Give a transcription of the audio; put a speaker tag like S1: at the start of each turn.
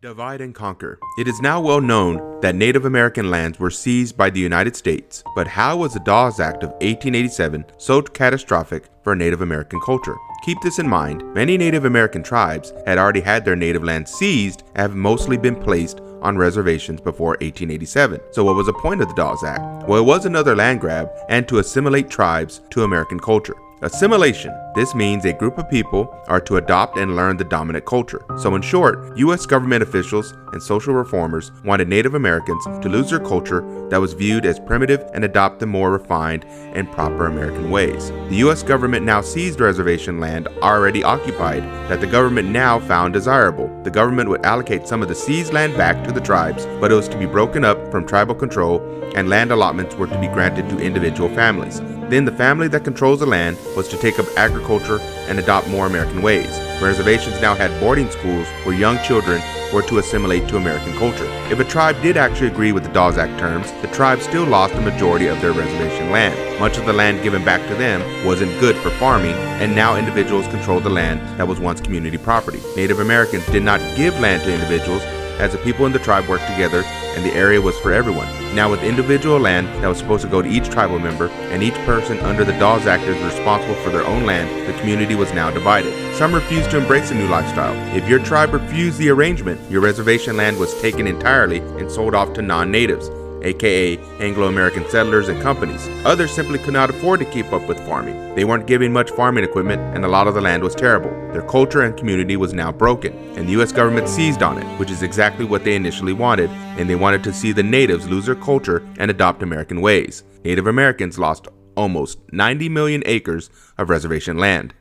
S1: Divide and conquer. It is now well known that Native American lands were seized by the United States, but how was the Dawes Act of 1887 so catastrophic for Native American culture? Keep this in mind, many Native American tribes had already had their native lands seized and have mostly been placed on reservations before 1887. So what was the point of the Dawes Act? Well, it was another land grab and to assimilate tribes to American culture. Assimilation. This means a group of people are to adopt and learn the dominant culture. So in short, U.S. government officials and social reformers wanted Native Americans to lose their culture that was viewed as primitive and adopt the more refined and proper American ways. The U.S. government now seized reservation land already occupied that the government now found desirable. The government would allocate some of the seized land back to the tribes, but it was to be broken up from tribal control and land allotments were to be granted to individual families. Then the family that controls the land was to take up agriculture and adopt more American ways. Reservations now had boarding schools where young children were to assimilate to American culture. If a tribe did actually agree with the Dawes Act terms, the tribe still lost the majority of their reservation land. Much of the land given back to them wasn't good for farming, and now individuals controlled the land that was once community property. Native Americans did not give land to individuals, as the people in the tribe worked together and the area was for everyone. Now with individual land that was supposed to go to each tribal member and each person under the Dawes Act is responsible for their own land, the community was now divided. Some refused to embrace the new lifestyle. If your tribe refused the arrangement, your reservation land was taken entirely and sold off to non-natives, aka Anglo-American settlers and companies. Others simply could not afford to keep up with farming. They weren't given much farming equipment and a lot of the land was terrible. Their culture and community was now broken, and the US government seized on it, which is exactly what they initially wanted, and they wanted to see the natives lose their culture and adopt American ways. Native Americans lost almost 90 million acres of reservation land.